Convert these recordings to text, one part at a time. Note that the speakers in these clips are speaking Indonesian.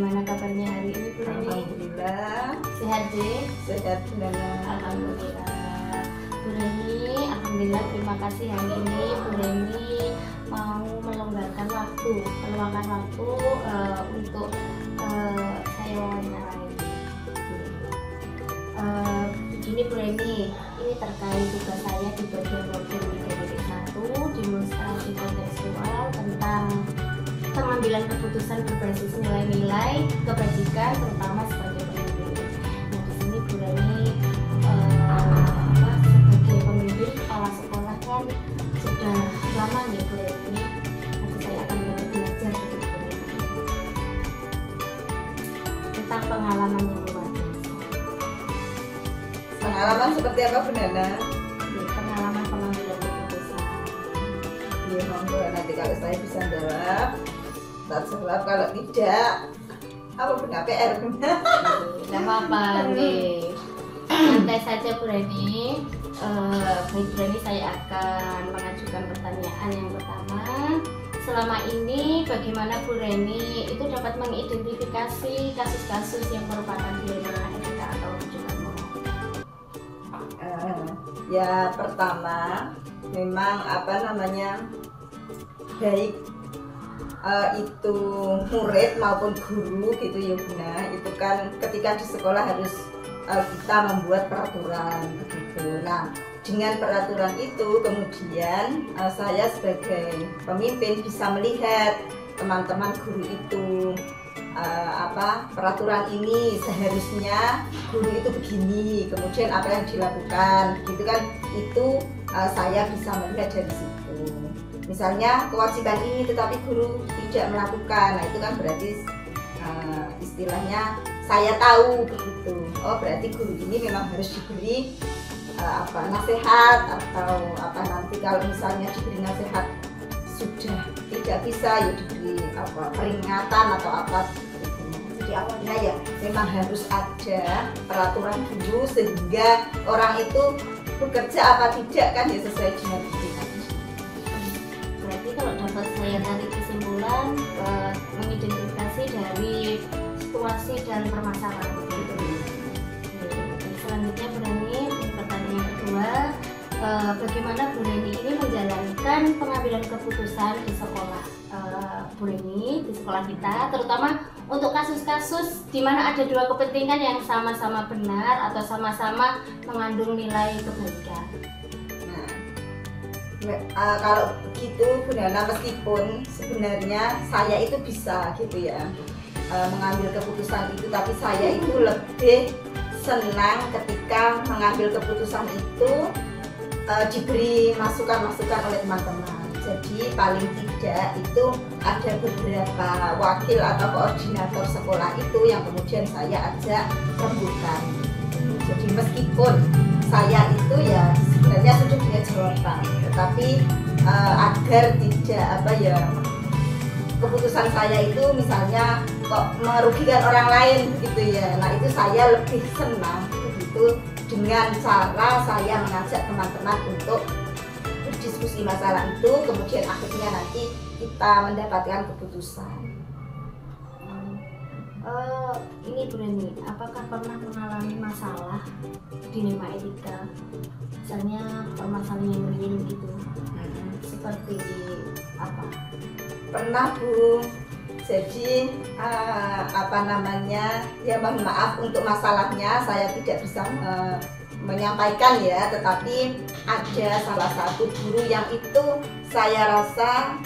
Bagaimana kabarnya hari ini Bu Reni? Alhamdulillah. Sehat deh? Sehat Nana. Alhamdulillah. Bu Reni, alhamdulillah terima kasih hari ini Bu Reni mau meluangkan waktu untuk saya wawancarai. Begini Bu Reni, ini terkait tugas saya di bagian modul 3.1 demonstrasi kontekstual tentang pengambilan keputusan berbasis nilai-nilai kebajikan terutama sebagai pemimpin. Nah di sini Bu Reni sebagai pemimpin kepala sekolah kan sudah lama nih Bu Reni. Nanti saya akan belajar dari Bu Reni tentang pengalaman yang luar biasa. Pengalaman seperti apa Bu Nana? Pengalaman pengambilan keputusan. Ya monggo, nanti kalau saya bisa jawab, tak jawab, kalau tidak apa benar PR? Tidak apa-apa nih. Santai saja Bu Reni. Baik Bu Reni, saya akan mengajukan pertanyaan yang pertama. Selama ini bagaimana Bu Reni itu dapat mengidentifikasi kasus-kasus yang merupakan dilema etika atau rujukan moral? Ya pertama memang baik itu murid maupun guru gitu ya Bunda, itu kan ketika di sekolah harus kita membuat peraturan begitu. Nah dengan peraturan itu kemudian saya sebagai pemimpin bisa melihat teman-teman guru itu peraturan ini seharusnya guru itu begini, kemudian apa yang dilakukan gitu kan, itu saya bisa melihat dari situ. Misalnya kewajiban ini tetapi guru tidak melakukan, nah itu kan berarti istilahnya saya tahu begitu. Oh berarti guru ini memang harus diberi nasihat, atau nanti kalau misalnya diberi nasihat sudah tidak bisa ya diberi peringatan atau apa. Jadi awalnya ya memang harus ada peraturan dulu sehingga orang itu bekerja apa tidak kan ya sesuai dengan itu. Berarti kalau dapat saya tarik kesimpulan mengidentifikasi dari situasi dan permasalahan gitu. Selanjutnya Bu Reni, pertanyaan kedua, bagaimana Bu Reni ini menjalankan pengambilan keputusan di sekolah Bu Reni, di sekolah kita, terutama untuk kasus-kasus di mana ada dua kepentingan yang sama-sama benar atau sama-sama mengandung nilai kebaikan. Kalau begitu Bu Nana, meskipun sebenarnya saya itu bisa gitu ya mengambil keputusan itu, tapi saya itu lebih senang ketika mengambil keputusan itu diberi masukan-masukan oleh teman-teman. Jadi paling tidak itu ada beberapa wakil atau koordinator sekolah itu yang kemudian saya ajak rembukan. Jadi meskipun saya itu ya sebenarnya sudah punya jawaban, tetapi agar tidak keputusan saya itu misalnya kok merugikan orang lain begitu ya. Nah itu saya lebih senang begitu dengan cara saya mengajak teman-teman untuk berdiskusi masalah itu, kemudian akhirnya nanti kita mendapatkan keputusan. Ini Bu Reni, apakah pernah mengalami masalah dilema etika, misalnya permasalahan yang real gitu, seperti apa? Pernah Bu. Jadi ya mohon maaf untuk masalahnya saya tidak bisa menyampaikan ya, tetapi ada salah satu guru yang itu saya rasa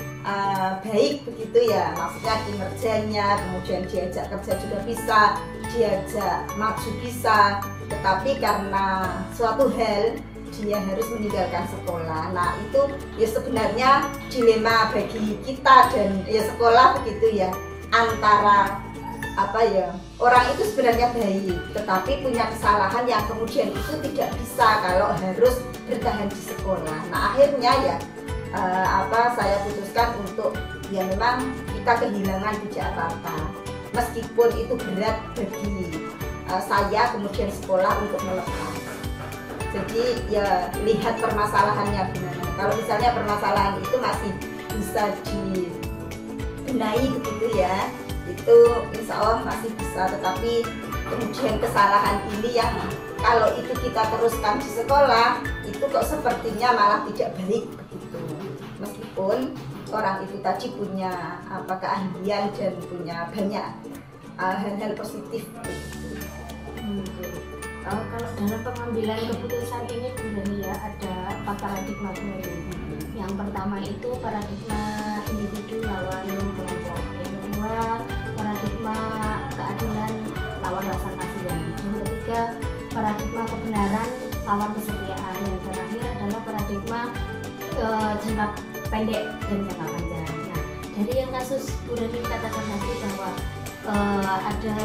baik begitu ya, maksudnya kinerjanya, kemudian diajak kerja juga bisa, diajak maju bisa, tetapi karena suatu hal dia harus meninggalkan sekolah. Nah itu ya sebenarnya dilema bagi kita dan ya sekolah begitu ya, antara orang itu sebenarnya baik tetapi punya kesalahan yang kemudian itu tidak bisa kalau harus bertahan di sekolah. Nah akhirnya ya saya putuskan untuk ya memang kita kehilangan tidak apa-apa, meskipun itu berat bagi saya kemudian sekolah untuk melepas. Jadi ya lihat permasalahannya gimana. Kalau misalnya permasalahan itu masih bisa dibenahi begitu ya, itu itu insya Allah masih bisa, tetapi kemudian kesalahan ini yang kalau itu kita teruskan di sekolah itu kok sepertinya malah tidak baik begitu, meskipun orang itu tadi punya keahlian dan punya banyak hal-hal positif. Kalau dalam pengambilan keputusan ini sebenarnya ya ada 4 paradigma ini. Yang pertama itu paradigma individu lawan kelompok. Yang kedua paradigma keadilan lawan rasa kasihan. Yang ketiga paradigma kebenaran lawan kesetiaan. Yang terakhir adalah paradigma jangka pendek dan jangka panjang. Nah, dari yang kasus Bu Reni katakan tadi bahwa ada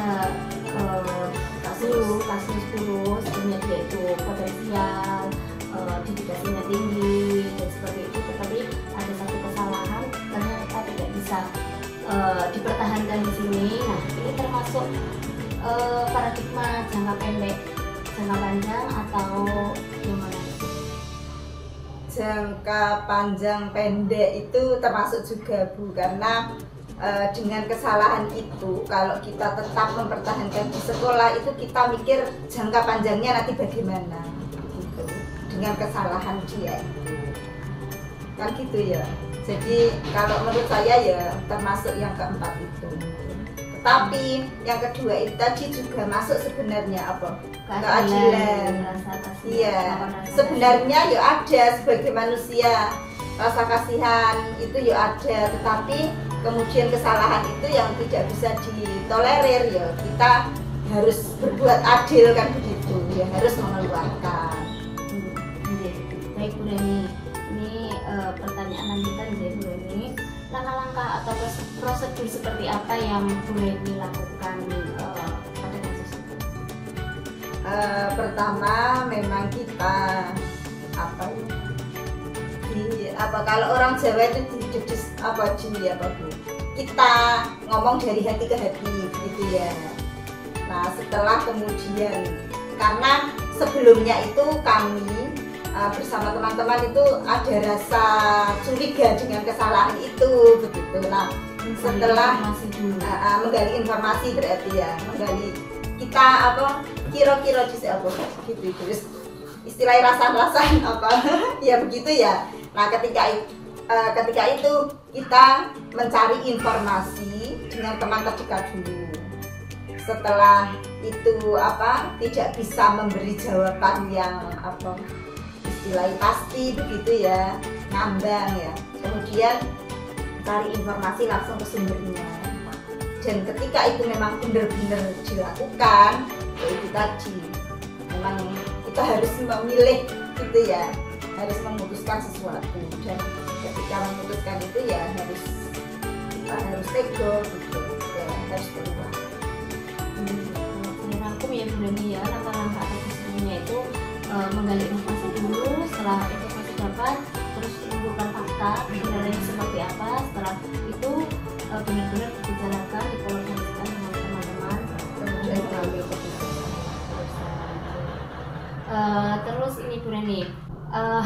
kasus guru sebenarnya dia itu potensial, dedikasinya tinggi dan seperti itu, tetapi ada satu kesalahan ternyata tidak bisa dipertahankan di sini. Nah, ini termasuk paradigma jangka pendek, jangka panjang atau gimana? Jangka panjang pendek itu termasuk juga Bu, karena dengan kesalahan itu kalau kita tetap mempertahankan di sekolah itu kita mikir jangka panjangnya nanti bagaimana gitu. Dengan kesalahan dia itu kan gitu ya. Jadi kalau menurut saya ya termasuk yang keempat itu. Tetapi yang kedua itu tadi juga masuk sebenarnya apa? Keadilan. Iya, sebenarnya ya ada sebagai manusia rasa kasihan itu ya ada, tetapi kemudian kesalahan itu yang tidak bisa ditolerir ya kita harus berbuat adil kan begitu ya, harus mengeluarkan. Baik Bu Reni, ini pertanyaan lanjutan dari Bu Reni. Langkah-langkah atau prosedur seperti apa yang Bu Reni lakukan pada kasus itu? Pertama memang kita kalau orang Jawa itu dijudis Bu, kita ngomong dari hati ke hati gitu ya. Nah setelah kemudian, karena sebelumnya itu kami bersama teman-teman itu ada rasa curiga dengan kesalahan itu begitu. Nah setelah menggali informasi berarti ya, menggali kita kira-kira gitu terus istilahnya rasa-rasain ya begitu ya. Nah ketika itu kita mencari informasi dengan teman terdekat dulu. Setelah itu tidak bisa memberi jawaban yang istilahnya pasti begitu ya, ngambang ya. Kemudian cari informasi langsung ke sumbernya. Dan ketika itu memang benar-benar dilakukan, itu tadi memang kita harus memilih gitu ya, harus memutuskan sesuatu, dan ketika memutuskan itu ya harus tegas gitu ya, harus berubah. Rangkum ya Bu Reni ya, langkah-langkah atau prosedurnya itu menggali informasi dulu, setelah informasi dapat terus mengumpulkan fakta sebenarnya seperti apa, setelah itu benar-benar dibicarakan, dikomunikasikan dengan teman-teman, kemudian mengambil keputusan. Terus ini Bu Reni,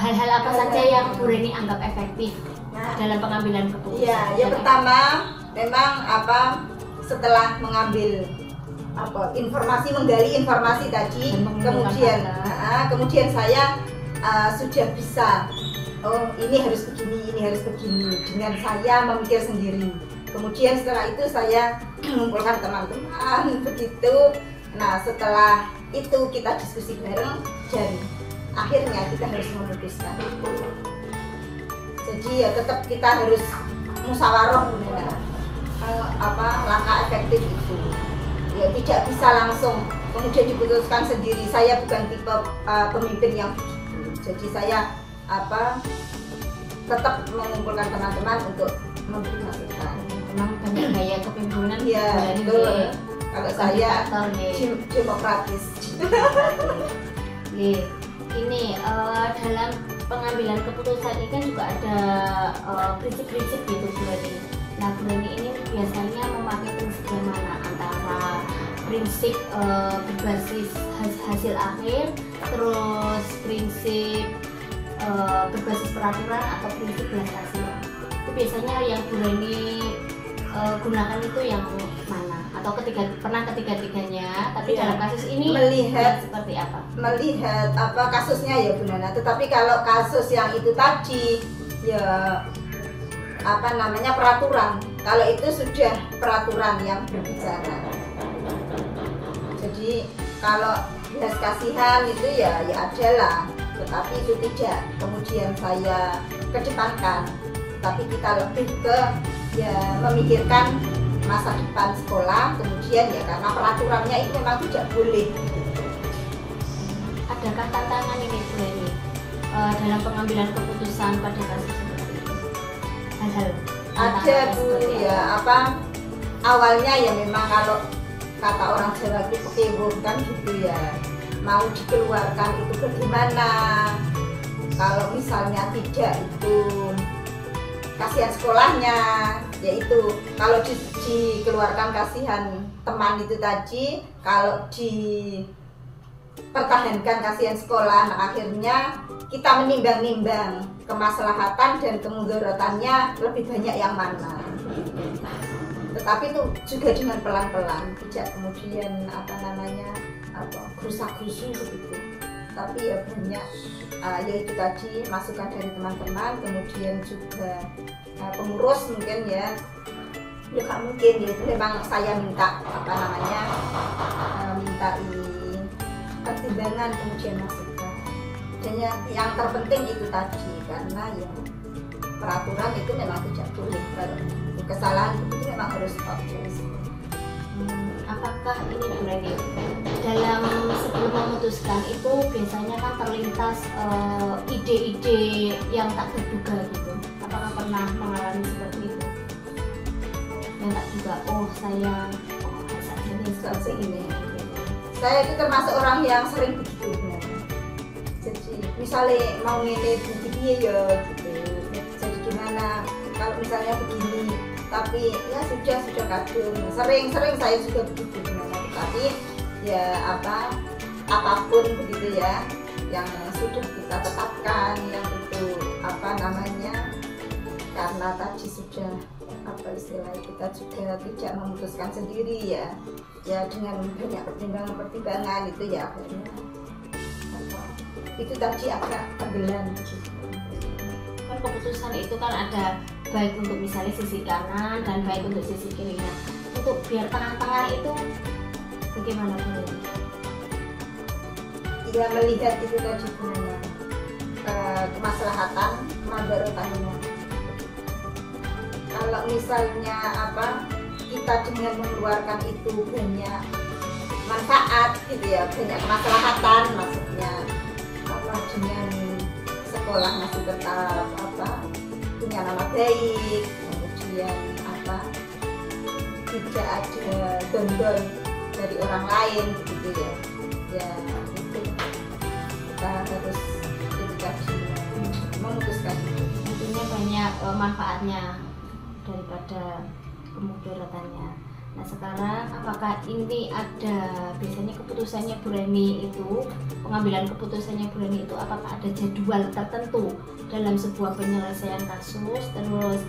hal-hal apa saja yang Bu Reni anggap efektif dalam pengambilan keputusan? Iya, yang pertama memang setelah mengambil informasi, menggali informasi tadi, kemudian saya sudah bisa, ini harus begini dengan saya memikir sendiri. Kemudian setelah itu saya mengumpulkan teman-teman begitu. Nah setelah itu kita diskusi bareng dan akhirnya kita harus memutuskan. Jadi ya tetap kita harus musyawarah benar. Langkah efektif itu ya tidak bisa langsung kemudian diputuskan sendiri. Saya bukan tipe pemimpin yang begitu. Jadi saya tetap mengumpulkan teman-teman untuk memberi masukan. Memang banyak gaya kepemimpinan ya, betul. Kalau saya demokratis. Ini dalam pengambilan keputusan ini kan juga ada prinsip-prinsip gitu Bu Reni. Nah Bu Reni ini biasanya memakai prinsip yang mana, antara prinsip berbasis hasil akhir, terus prinsip berbasis peraturan, atau prinsip belas kasihan? Itu biasanya yang Bu Reni gunakan itu yang mana? atau pernah ketiga-tiganya, tapi Ya, dalam kasus ini melihat seperti apa? melihat apa kasusnya ya Bu Nana. Tetapi kalau kasus yang itu tadi ya apa namanya peraturan. Kalau itu sudah peraturan yang berbicara. Jadi kalau belas kasihan itu ya adalah, tetapi itu tidak kemudian saya kedepankan. Tapi kita lebih ke ya memikirkan masa depan sekolah, kemudian ya karena peraturannya itu memang tidak boleh. Adakah tantangan ini Bu Leni dalam pengambilan keputusan pada kasus seperti itu? Hal-hal Ada tantangan Bu seperti ya apa awalnya ya memang kalau kata orang Jawa itu pekewur kan gitu ya, mau dikeluarkan itu bagaimana, kalau misalnya tidak itu kasihan sekolahnya, yaitu kalau dikeluarkan kasihan teman itu tadi, kalau dipertahankan kasihan sekolah. Nah, akhirnya kita menimbang-nimbang kemaslahatan dan kemudaratannya lebih banyak yang mana. Tetapi itu juga dengan pelan-pelan, tidak kemudian apa namanya gerusak-gerusu begitu. Tapi ya banyak yaitu tadi masukan dari teman-teman, kemudian juga pengurus mungkin ya nggak mungkin ya, itu memang saya minta apa namanya minta ini pertimbangan kemudian masukan. Dan yang terpenting itu tadi, karena ya peraturan itu memang tidak boleh, kalau kesalahan itu memang harus stop. Apakah ini Bu Leni dalam sebelum memutuskan itu biasanya kan terlintas ide-ide yang tak terduga gitu? Apakah pernah mengalami seperti itu? Yang tak terduga, saya saat ini seperti ini. Saya itu termasuk orang yang sering begitu. Jadi misalnya mau ngene begini ya gitu. Jadi gimana kalau misalnya begini, tapi ya sudah kadung sering saya juga begitu. Tapi ya apapun begitu ya yang sudah kita tetapkan, yang itu apa namanya, karena tadi sudah apa istilahnya, kita juga tidak memutuskan sendiri ya dengan banyak pertimbangan itu ya akhirnya itu tadi agak tenggelam gitu. Kan keputusan itu kan ada baik untuk misalnya sisi kanan dan baik untuk sisi kirinya. Untuk biar tengah-tengah itu bagaimana Bu Leni? Ya melihat itu tadi gimana kemaslahatan mandorotannya. Kalau misalnya kita dengan mengeluarkan itu banyak manfaat gitu ya, banyak kemaslahatan, maksudnya dengan sekolah masih tetap punya nama baik, kemudian tidak ada dondol dari orang lain gitu ya itu kita harus edukasi memutuskan itu. Intinya banyak manfaatnya daripada kemudaratannya. Nah sekarang apakah ini ada biasanya keputusannya Bu Leni itu, pengambilan keputusannya Bu Leni itu apakah ada jadwal tertentu dalam sebuah penyelesaian kasus, terus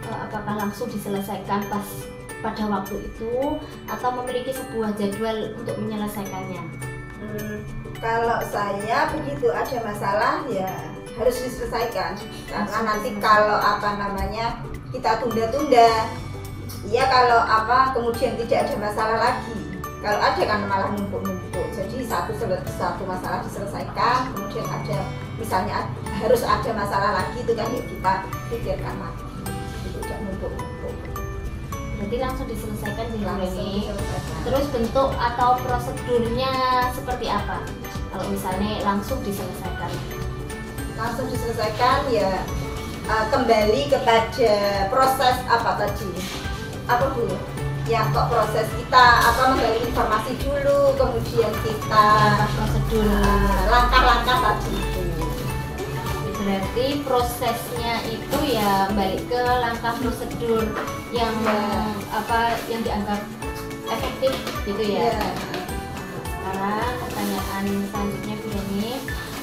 apakah langsung diselesaikan pada waktu itu atau memiliki sebuah jadwal untuk menyelesaikannya? Kalau saya begitu ada masalah ya harus diselesaikan, karena nanti kalau kita tunda-tunda, ya kalau kemudian tidak ada masalah lagi, kalau ada kan malah numpuk-numpuk. Jadi satu masalah diselesaikan, kemudian ada misalnya harus ada masalah lagi, itu kan ya kita pikirkan lagi, itu tidak numpuk-numpuk. Berarti langsung diselesaikan di Langsung ini. diselesaikan. Terus bentuk atau prosedurnya seperti apa? Kalau misalnya langsung diselesaikan? Langsung diselesaikan ya kembali kepada proses dulu ya, kok proses kita menggali informasi dulu, kemudian kita Prosedur. langkah-langkah tadi itu. Berarti prosesnya itu ya balik ke langkah prosedur yang yang dianggap efektif gitu ya. Ya. Sekarang pertanyaan selanjutnya Bu Leni,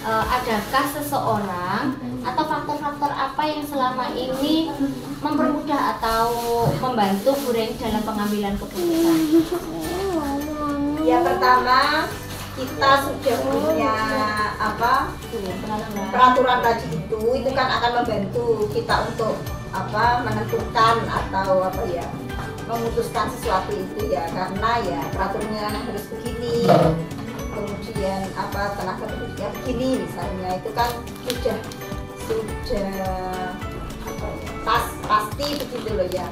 adakah seseorang atau faktor-faktor apa yang selama ini mempermudah atau membantu Bu Reni dalam pengambilan keputusan? Ya, pertama kita sudah punya peraturan tadi itu kan akan membantu kita untuk menentukan atau memutuskan sesuatu itu ya, karena ya peraturannya harus begini, kemudian tenaga pendidikan begini misalnya, itu kan sudah pasti begitu loh ya.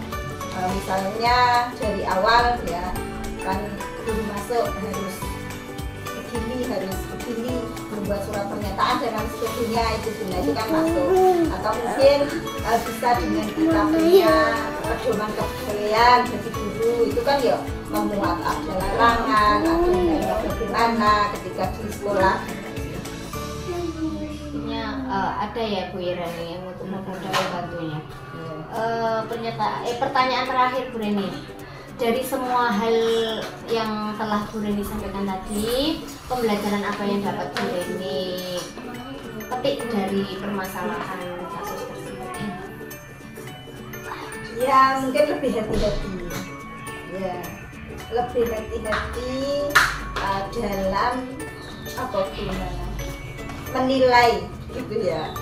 Misalnya dari awal ya kan guru masuk harus begini, membuat surat pernyataan dan sebagainya, itu kan masuk. Atau mungkin bisa dengan kita punya pedoman kepegawaian bagi guru, itu kan ya memuat ada larangan, ada bagaimana ketika di sekolah. Ada ya Bu Ira nih yang untuk bantunya. Pertanyaan terakhir Bu Reni. Dari semua hal yang telah Bu Reni sampaikan tadi, pembelajaran apa yang dapat Bu Reni petik dari permasalahan kasus tersebut? Ya, mungkin lebih hati-hati. Ya, lebih hati-hati dalam menilai gitu ya,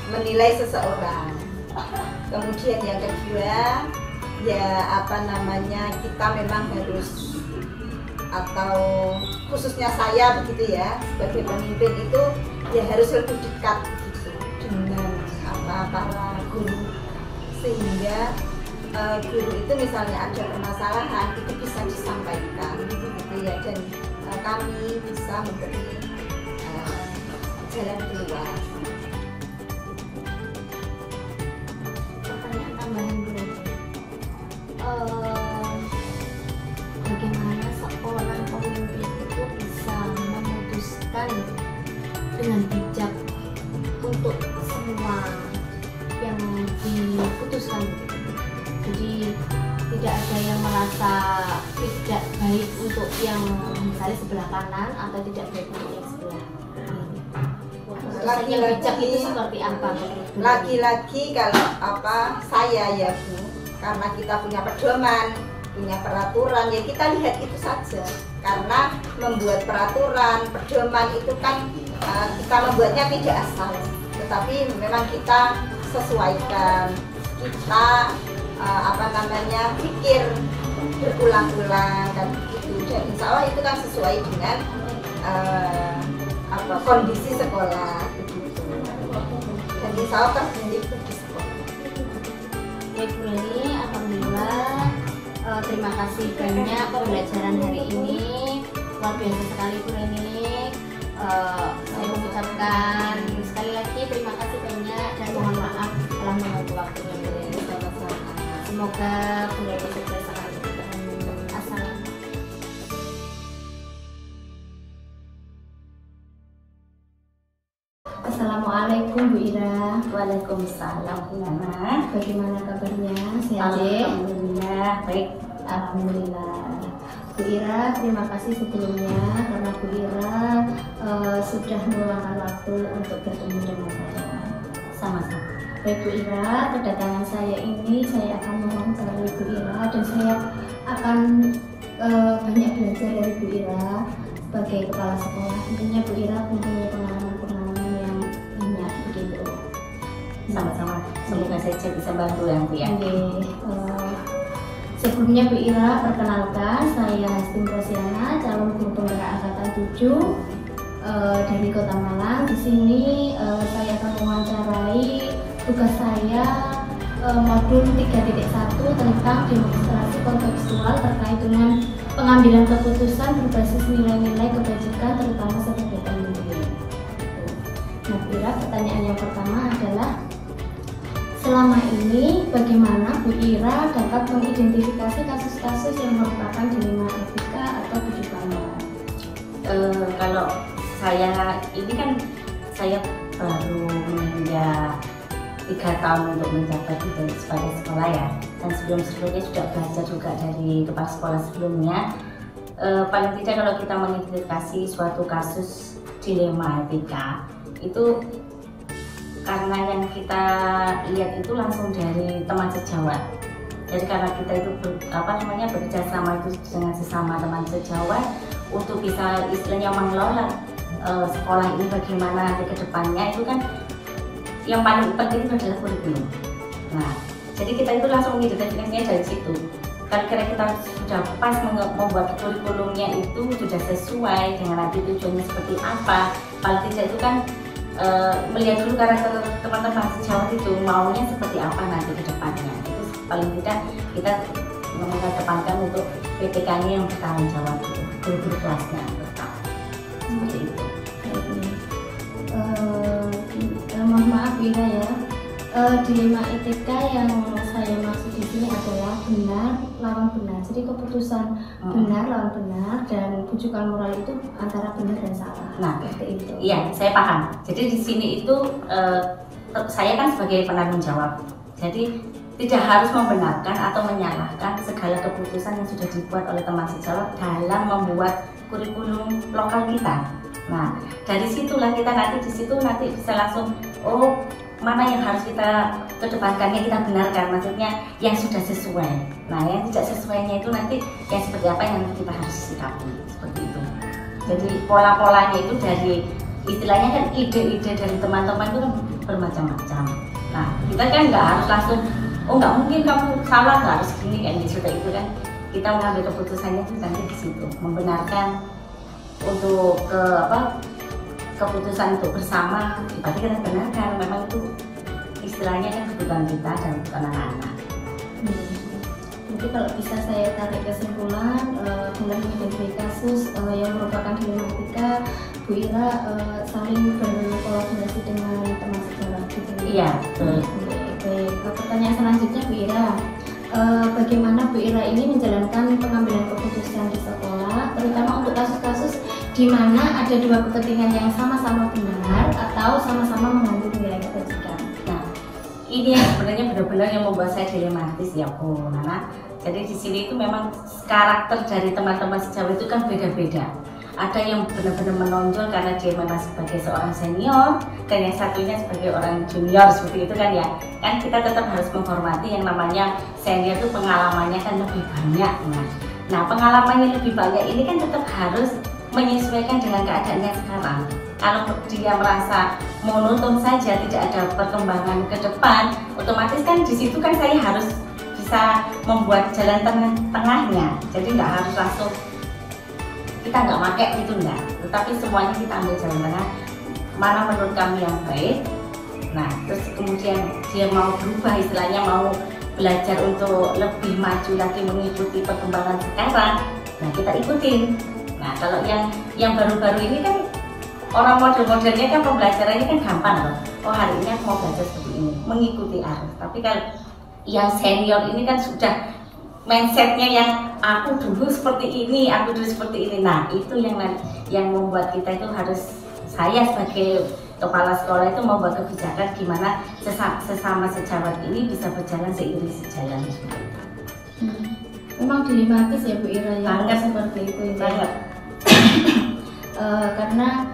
menilai seseorang. Kemudian yang kedua ya kita memang harus, atau khususnya saya begitu ya, sebagai pemimpin itu ya harus lebih dekat gitu dengan para guru, sehingga guru itu misalnya ada permasalahan itu bisa disampaikan gitu ya, dan kami bisa memberi jalan keluar. Pertanyaan tambahan Bu Reni. Bagaimana seorang pemimpin itu bisa memutuskan dengan bijak untuk semua yang diputuskan, jadi tidak ada yang merasa tidak baik untuk yang misalnya sebelah kanan atau tidak baik untuk yang sebelah kiri. Yang bijak itu seperti apa? Lagi-lagi kalau saya ya Bu, karena kita punya pedoman, punya peraturan, ya kita lihat itu saja. Karena membuat peraturan, pedoman itu kan kita membuatnya tidak asal, tetapi memang kita sesuaikan, kita pikir berulang-ulang kan begitu, dan insya Allah itu kan sesuai dengan kondisi sekolah begitu, dan insya Allah terjadi di sekolah. Baik Bu Reni, alhamdulillah, terima kasih banyak pembelajaran hari ini, luar biasa sekali Bu Reni. Saya mengucapkan sekali lagi terima kasih banyak dan mohon maaf telah mengganggu waktunya Bu Reni. Semoga Bu Reni sukses selalu. Assalamualaikum Bu Ira. Waalaikumsalam Bu Nana. Bagaimana kabarnya? Sehat ya? Alhamdulillah baik. Alhamdulillah. Bu Ira, terima kasih sebelumnya karena Bu Ira sudah meluangkan waktu untuk bertemu dengan saya. Sama-sama. Baik Bu Ira, kedatangan saya ini saya akan mewawancarai Bu Ira dan saya akan banyak belajar dari Bu Ira sebagai kepala sekolah. Tentunya Bu Ira mempunyai pengalaman yang banyak begitu. Sama-sama. Semoga saja bisa bantu yang Bu ya. Sebelumnya Bu Ira, perkenalkan saya Hastin Rosiana, calon guru penggerak angkatan 7 dari Kota Malang. Di sini saya akan mewawancarai tugas saya modul 3.1 tentang demonstrasi kontekstual terkait dengan pengambilan keputusan berbasis nilai-nilai kebajikan terutama sebagai pemimpin. Nah Bu Ira, pertanyaan yang pertama adalah, selama ini bagaimana Bu Ira dapat mengidentifikasi kasus-kasus yang merupakan dilema etika atau kehidupannya? Kalau saya ini kan saya baru menginjak 3 tahun untuk menjabat sebagai sekolah ya, dan sebelumnya sudah belajar juga dari kepala sekolah sebelumnya. Paling tidak kalau kita mengidentifikasi suatu kasus dilema etika itu karena yang kita lihat itu langsung dari teman sejawat. Jadi karena kita itu bekerja sama itu dengan sesama teman sejawat untuk bisa istilahnya mengelola sekolah ini bagaimana nanti ke depannya, itu kan yang paling penting itu adalah kurikulum. Nah, jadi kita itu langsung mengidentifikasinya dari situ. Kira-kira kita sudah pas membuat kurikulumnya itu sudah sesuai dengan nanti tujuannya seperti apa. Paling tidak itu kan melihat dulu karakter teman-teman sejawat itu maunya seperti apa nanti ke depannya. Itu paling tidak kita mengedepankan untuk PPK-nya yang bertanggung jawab, guru-guru kelasnya tetap seperti itu. Mohon maaf Wira ya, dilema etika yang saya maksud di sini adalah benar lawan benar. Jadi keputusan benar lawan benar dan bujukan moral itu antara benar dan salah. Nah, seperti itu. Iya, saya paham. Jadi di sini itu saya kan sebagai penanggung jawab. Jadi tidak harus membenarkan atau menyalahkan segala keputusan yang sudah dibuat oleh teman sejawat dalam membuat kurikulum lokal kita. Nah, dari situlah kita nanti bisa langsung mana yang harus kita kedepankannya kita benarkan, maksudnya yang sudah sesuai. Nah, yang tidak sesuainya itu nanti yang seperti apa yang kita harus sikapi, seperti itu. Jadi pola-polanya itu dari istilahnya kan ide-ide dari teman-teman itu kan bermacam-macam. Nah, kita kan nggak harus langsung nggak mungkin kamu salah, nggak harus gini kan, sudah itu kan kita mengambil keputusannya itu nanti di situ membenarkan untuk keputusan untuk bersama, berarti kita benarkan memang itu istilahnya kan kebutuhan kita dan bukan anak-anak. Jadi kalau bisa saya tarik kesimpulan dengan mengidentifikasi kasus yang merupakan dilematika, Bu Ira saling berkolaborasi dengan teman sejawat gitu. Iya, betul. Baik, pertanyaan selanjutnya Bu Ira, bagaimana Bu Ira ini menjalankan pengambilan keputusan di sekolah, terutama untuk kasus-kasus di mana ada dua kepentingan yang sama-sama benar atau sama-sama mengandung nilai kebajikan. Nah, ini yang sebenarnya benar-benar yang membuat saya dilematis ya Bu Nana. Jadi di sini itu memang karakter dari teman-teman sejawat itu kan beda-beda. Ada yang benar-benar menonjol karena dia memang sebagai seorang senior, dan yang satunya sebagai orang junior seperti itu kan ya. Kan kita tetap harus menghormati yang namanya senior itu pengalamannya kan lebih banyak. Nah, pengalamannya lebih banyak ini kan tetap harus menyesuaikan dengan keadaannya sekarang. Kalau dia merasa monoton saja, tidak ada perkembangan ke depan, otomatis kan di situ kan saya harus bisa membuat jalan tengahnya. Jadi nggak harus langsung kita nggak pakai itu enggak, tetapi semuanya kita ambil jalan tengah mana menurut kami yang baik. Nah, terus kemudian dia mau berubah, istilahnya mau belajar untuk lebih maju lagi mengikuti perkembangan sekarang, nah kita ikutin. Nah, kalau yang baru-baru ini kan orang model-modelnya kan pembelajarannya kan gampang loh. Oh, hari ini aku mau belajar seperti ini, mengikuti arus. Tapi kalau yang senior ini kan sudah mindsetnya yang aku dulu seperti ini, aku dulu seperti ini. Nah, itu yang membuat kita itu harus, saya sebagai kepala sekolah itu membuat kebijakan gimana sesama sejawat ini bisa berjalan seiring sejalan. Memang dilematis ya Bu Ira ya, banget seperti itu ya. Banget. Karena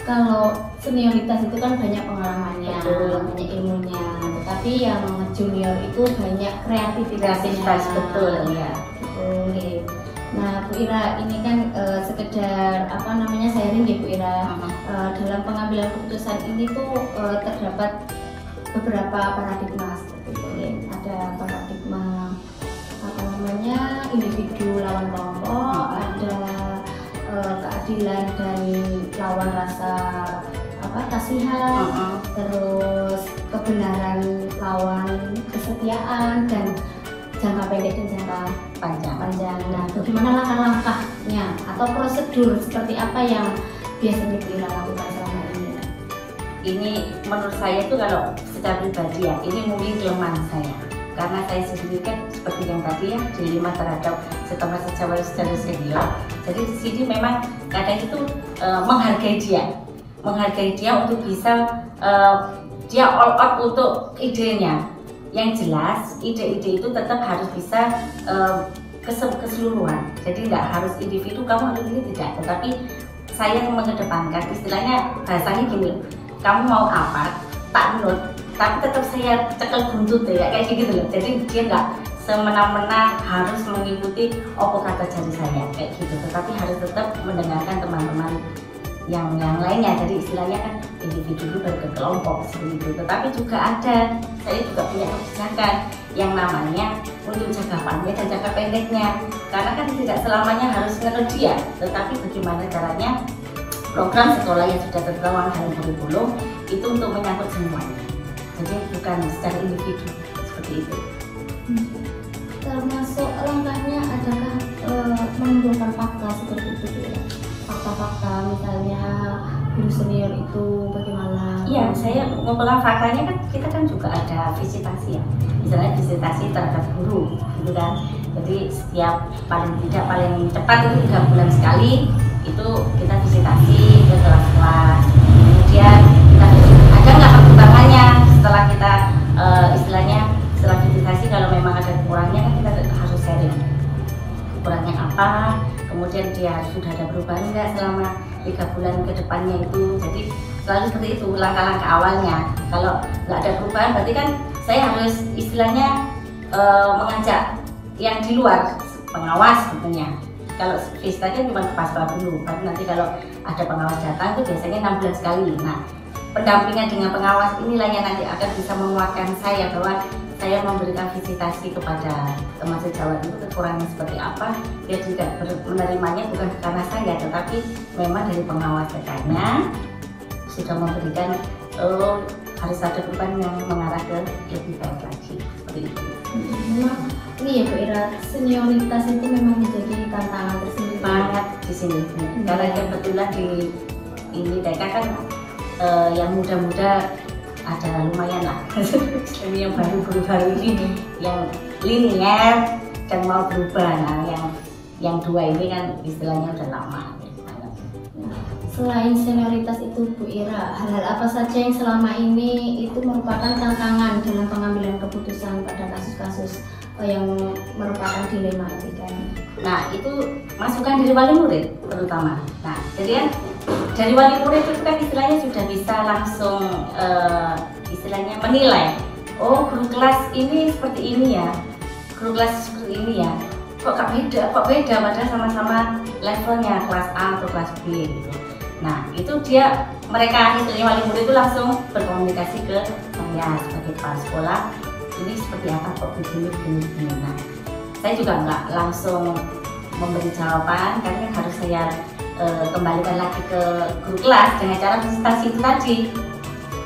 kalau senioritas itu kan banyak pengalamannya, banyak ilmunya, tetapi yang junior itu banyak kreativitasnya. Betul ya. Betul. Nah, Bu Ira ini kan sekedar sharing ya Bu Ira. Dalam pengambilan keputusan ini tuh terdapat beberapa paradigma seperti itu. Ada paradigma individu lawan kelompok, ada keadilan dan lawan rasa kasihan, terus kebenaran lawan kesetiaan, dan jangka pendek dan jangka panjang. Nah, bagaimana langkah-langkahnya atau prosedur seperti apa yang biasanya Bu Ira lakukan selama ini? Ini menurut saya itu kalau secara pribadi ya, ini mungkin kelemahan saya. Karena saya sendiri kan seperti yang tadi ya, dilema terhadap teman sejawat secara senior. Jadi di sini memang kadang itu menghargai dia untuk bisa dia all out untuk idenya. Yang jelas ide-ide itu tetap harus bisa keseluruhan. Jadi nggak harus individu kamu harus ini, tidak. Tetapi saya mengedepankan istilahnya bahasanya gini, kamu mau apa tak nurut, tapi tetap saya cekel buntut ya kayak gitu loh. Jadi dia nggak semena-mena harus mengikuti apa kata jari saya kayak gitu, tetapi harus tetap mendengarkan teman-teman yang lainnya. Jadi istilahnya kan individu dulu baru ke kelompok seperti itu. Tetapi juga saya juga punya kebijakan yang namanya untuk jangka panjang dan jangka pendeknya, karena kan tidak selamanya harus ngerti dia, tetapi bagaimana caranya program sekolah yang sudah tertuang dalam kurikulum itu untuk menyangkut semuanya. Jadi bukan secara individu seperti itu. Termasuk langkahnya adakah mengumpulkan fakta seperti itu ya? Fakta-fakta misalnya guru senior itu bagaimana? Iya, saya mengumpulkan faktanya kan kita kan juga ada visitasi ya. Misalnya visitasi terhadap guru, gitu kan. Jadi setiap paling cepat itu 3 bulan sekali itu kita visitasi ke kelas-kelas. Kemudian kita ada nggak perkembangannya setelah kita istilahnya setelah visitasi, kalau memang ada kurangnya kan kita harus sharing kurangnya apa, kemudian dia sudah ada perubahan enggak selama 3 bulan ke depannya itu. Jadi selalu seperti itu langkah-langkah awalnya. Kalau nggak ada perubahan berarti kan saya harus istilahnya mengajak yang di luar, pengawas sebetulnya. Kalau visitasi cuma pas dulu, tapi nanti kalau ada pengawas datang itu biasanya 6 bulan sekali. Nah, pendampingan dengan pengawas inilah yang nanti akan bisa menguatkan saya bahwa saya memberikan visitasi kepada teman sejawat itu kekurangannya seperti apa. Dia juga menerimanya bukan karena saya, tetapi memang dari pengawas katanya sudah memberikan harus ada perubahan yang mengarah ke lebih baik lagi seperti itu. Memang ini ya Bu Ira, senioritas itu memang menjadi tantangan tersendiri banget di sini. Karena kebetulan di ini TK kan yang muda-muda ada lumayan lah. Yang baru ini yang linear dan mau berubah. Nah, yang 2 ini kan istilahnya udah lama. Selain senioritas itu Bu Ira, hal-hal apa saja yang selama ini itu merupakan tantangan dalam pengambilan keputusan pada kasus-kasus yang merupakan dilema etika ini? Nah, itu masukan dari wali murid terutama. Nah, jadi kan dari wali murid itu kan istilahnya sudah bisa langsung istilahnya menilai, oh guru kelas ini seperti ini ya, guru kelas seperti ini ya, kok beda padahal sama-sama levelnya kelas A atau kelas B gitu. Nah, itu mereka istilahnya wali murid itu langsung berkomunikasi ke saya sebagai kepala sekolah, ini seperti apa kok begini. Nah, saya juga nggak langsung memberi jawaban karena kan harus saya kembalikan lagi ke guru kelas dengan cara visitasi itu tadi.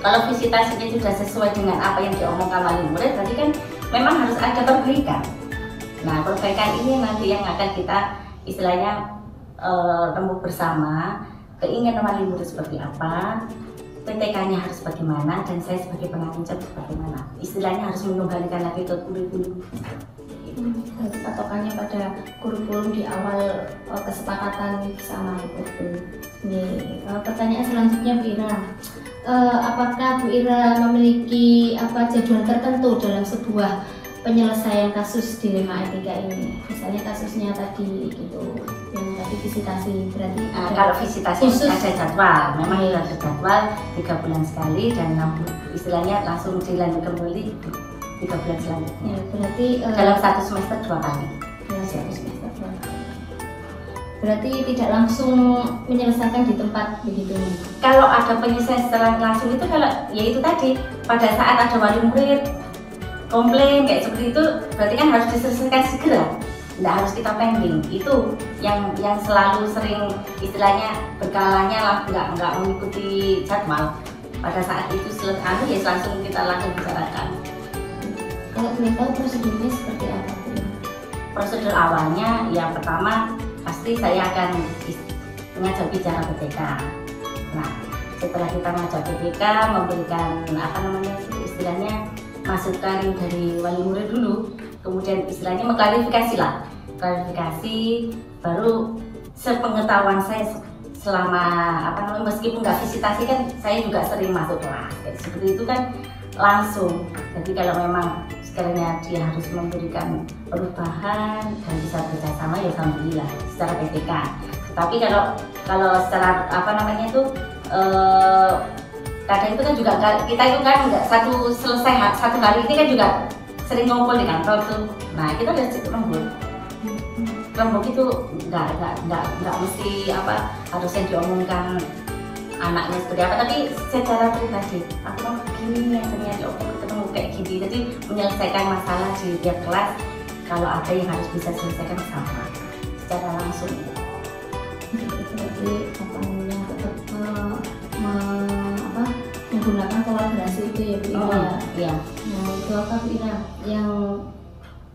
Kalau visitasinya sudah sesuai dengan apa yang diomongkan wali murid, berarti kan memang harus ada perbaikan. Nah, perbaikan ini nanti yang akan kita istilahnya remuk bersama. Keinginan wali murid seperti apa, PTK-nya harus bagaimana, dan saya sebagai penanggung jawab bagaimana. Istilahnya harus mengembalikan lagi ke kurikulum. Patokannya pada kurikulum di awal kesepakatan bersama itu. Pertanyaan selanjutnya Bu Ira, apakah Bu Ira memiliki jadwal tertentu dalam sebuah penyelesaian kasus dilema etika ini? Misalnya kasusnya tadi itu yang tadi visitasi, berarti kalau visitasi khusus ada jadwal, memang ada jadwal 3 bulan sekali dan istilahnya langsung dilanjut kembali 3 bulan selanjutnya. Ya, berarti dalam 1 semester 2 kali. Dalam 1 semester 2 kali. Berarti tidak langsung menyelesaikan di tempat begitu. Kalau ada penyelesaian secara langsung itu kalau ya itu tadi pada saat ada wali murid komplain kayak seperti itu, berarti kan harus diselesaikan segera, nggak harus kita pending. Itu yang selalu sering istilahnya berkalanya lah, nggak mengikuti jadwal. Pada saat itu selesai ya langsung kita langsung bicarakan. Kalau boleh tahu prosedurnya seperti apa? Prosedur awalnya yang pertama pasti saya akan mengajak bicara PTK. Nah, setelah kita mengajak PTK memberikan istilahnya masukan dari wali murid dulu, kemudian istilahnya mengklarifikasi lah, baru sepengetahuan saya selama meskipun nggak visitasi kan saya juga sering masuk kelas seperti itu kan langsung. Jadi kalau memang sekiranya dia harus memberikan perubahan dan bisa bekerjasama ya alhamdulillah secara PTK. Tapi kalau secara Kadang itu kan juga kita itu kan nggak selesai satu hari ini kan juga sering ngumpul di kantor tuh. Nah kita udah rembuk. Rembuk itu nggak mesti apa harusnya diomongkan anaknya seperti apa, tapi secara pribadi aku mau begini ya ternyata aku ketemu kayak gini, jadi menyelesaikan masalah di tiap kelas kalau ada yang harus bisa selesaikan sama secara langsung. Jadi apa namanya tetap menggunakan kolaborasi itu ya Bu Ira ya. Iya. Nah itu apa Bu Ira yang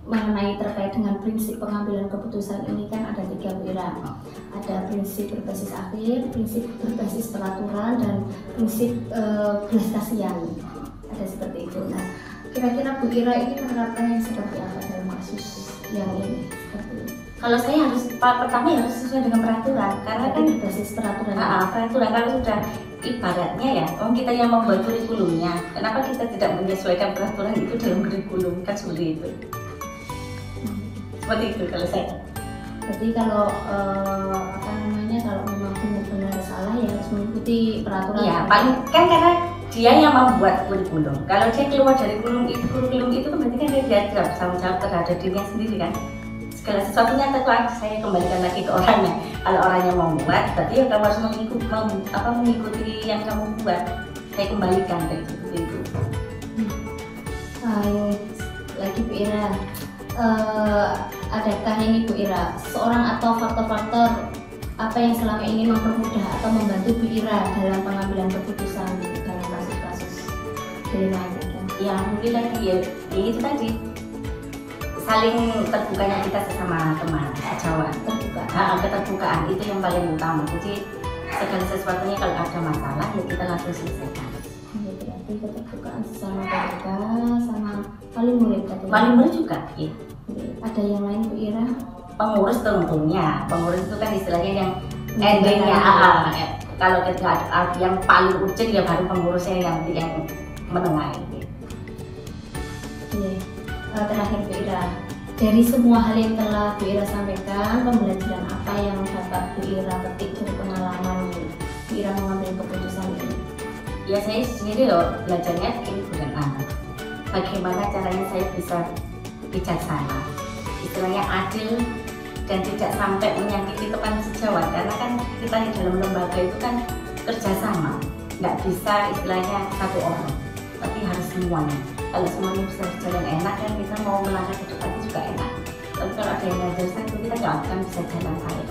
mengenai terkait dengan prinsip pengambilan keputusan ini kan ada 3 Bu Ira. Ada prinsip berbasis akhir, prinsip berbasis peraturan, dan prinsip belas kasihan. Ada seperti itu. Nah kira-kira Bu Ira ini menerapkannya seperti apa dalam kasus yang ini? Seperti ini. Kalau saya harus pertama harus sesuai dengan peraturan, karena kan berbasis peraturan. Peraturan kalau sudah ibaratnya ya, kita yang membuat kurikulumnya, kenapa kita tidak menyesuaikan peraturan itu dalam kurikulum, kan sulit itu. Seperti itu kalau saya. Jadi kalau apa namanya kalau memang benar-benar salah ya harus mengikuti peraturan. Iya, paling kan karena dia yang membuat kurikulum. Kalau dia keluar dari kurikulum itu kan berarti kan dia tidak bertanggung jawab terhadap dirinya sendiri kan. Segala sesuatunya tentu saya kembalikan lagi ke orangnya. Kalau orangnya mau buat, berarti ya kamu harus mengikuti yang kamu buat. Saya kembalikan kayak gitu. Lagi Bu Ira. Adakah ini Bu Ira seorang atau faktor-faktor apa yang selama ini mempermudah atau membantu Bu Ira dalam pengambilan keputusan dalam kasus-kasus dari mana? Ya mungkin lagi ya itu tadi saling terbukanya kita sesama teman sejawat, keterbukaan itu yang paling utama. Jadi segala sesuatunya kalau ada masalah ya kita langsung selesaikan. Berarti keterbukaan sesama keluarga sama paling murid tadi. Paling murid juga, iya. Ada yang lain Bu Ira? Pengurus tentunya, pengurus itu kan istilahnya yang endingnya. Kalau kita yang paling ujung ya baru pengurusnya yang menengah ini. Terakhir Bu Ira, dari semua hal yang telah Bu Ira sampaikan, pembelajaran apa yang dapat Bu Ira petik dari pengalaman Bu Ira mengambil keputusan ini? Ya saya sendiri loh belajarnya ini bukan bagaimana caranya saya bisa bijaksana, istilahnya adil dan tidak sampai menyakiti teman sejawat, karena kan kita di dalam lembaga itu kan kerjasama, nggak bisa istilahnya satu orang, tapi harus semuanya. Kalau semuanya bisa berjalan enak kan kita mau melangkah ke depan juga enak. Tapi kalau ada yang ngajar satu kita nggak akan bisa jalan saya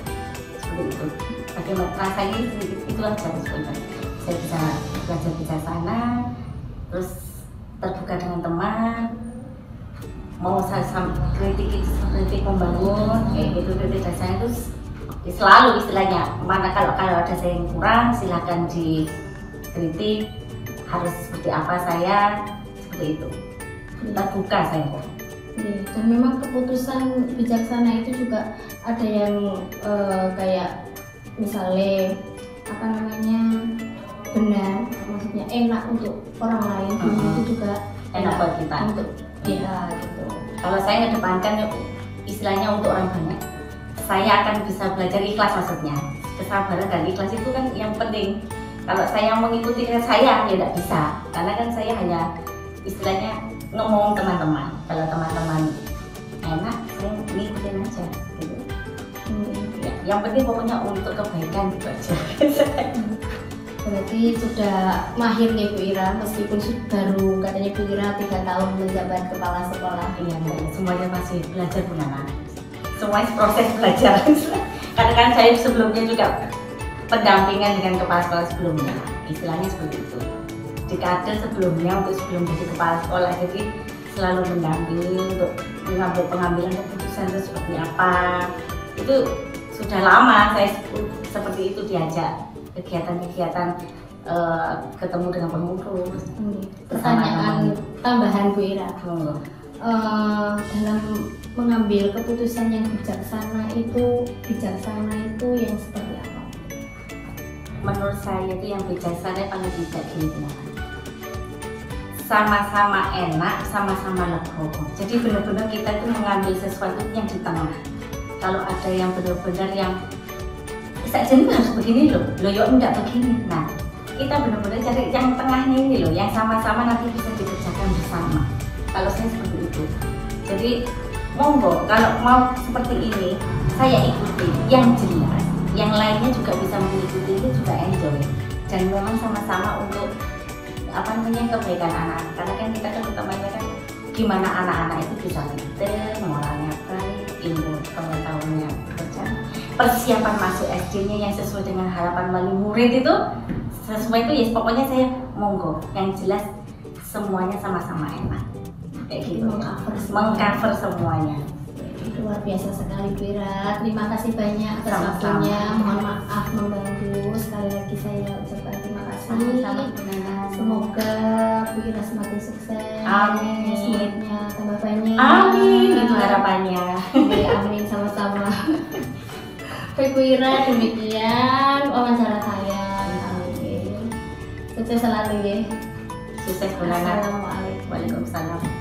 seperti itu. Bagaimana rasanya itu aja sebenarnya. Saya bisa belajar bijaksana, terus terbuka dengan teman, mau saya kritik membangun kayak gitu. Biasanya itu selalu istilahnya mana kalau ada saya yang kurang silakan dikritik, harus seperti apa saya seperti itu, terbuka saya kok. Dan memang keputusan bijaksana itu juga ada yang kayak misalnya apa namanya benar, maksudnya enak untuk orang lain, itu juga enak buat kita untuk ya gitu. Kalau saya ngedepankan istilahnya untuk orang banyak, saya akan bisa belajar ikhlas, maksudnya kesabaran dan ikhlas itu kan yang penting. Kalau saya mengikuti saya ya tidak bisa, karena kan saya hanya istilahnya ngomong teman-teman. Kalau teman-teman enak, saya ngikutin aja gitu. Ya, yang penting pokoknya untuk kebaikan gitu aja. Berarti sudah mahir nih Bu Ira, meskipun baru katanya Bu Ira 3 tahun menjabat kepala sekolah. Iya, semuanya masih belajar Bu Nana. Semuanya proses belajar. Karena kan saya sebelumnya juga pendampingan dengan kepala sekolah sebelumnya, istilahnya seperti itu. Dekade sebelumnya sebelum jadi kepala sekolah, jadi selalu mendampingi untuk mengambil pengambilan keputusan itu seperti apa. Itu sudah lama saya seperti itu diajak kegiatan-kegiatan, ketemu dengan pengurus. Pertanyaan tambahan Bu Ira, dalam mengambil keputusan yang bijaksana itu yang seperti apa? Menurut saya itu yang bijaksana paling tidak gini, sama-sama enak, sama-sama legowo. Jadi benar-benar kita itu mengambil sesuatu yang di tengah. Kalau ada yang benar-benar yang bisa jadi harus begini loh yuk enggak begini. Nah kita benar-benar cari yang tengahnya ini loh, yang sama-sama nanti bisa dikerjakan bersama. Kalau saya seperti itu. Jadi monggo kalau mau seperti ini saya ikuti yang jelas, yang lainnya juga bisa mengikuti, itu juga enjoy. Dan memang sama-sama untuk apa namanya kebaikan anak, karena kan kita kan utamanya kan gimana anak-anak itu bisa pintar, moralnya baik, ilmu pengetahuannya berjalan, persiapan masuk SD-nya yang sesuai dengan harapan wali murid itu sesuai itu ya, pokoknya saya monggo yang jelas semuanya sama-sama enak kayak gitu, mengcover semuanya. Luar biasa sekali Bu Ira, terima kasih banyak atas Sama-sama. waktunya. Mohon maaf mengganggu, sekali lagi saya ucapkan terima kasih. Sama-sama, Bu Nana. Semoga Bu Ira semakin sukses. Amin. Muridnya tambah banyak. Amin, itu harapannya. Oke, amin sama-sama. Baik Bu Ira, demikian wawancara saya. Amin. Sukses selalu ya. Sukses Bu Nana. Assalamualaikum. Waalaikumsalam.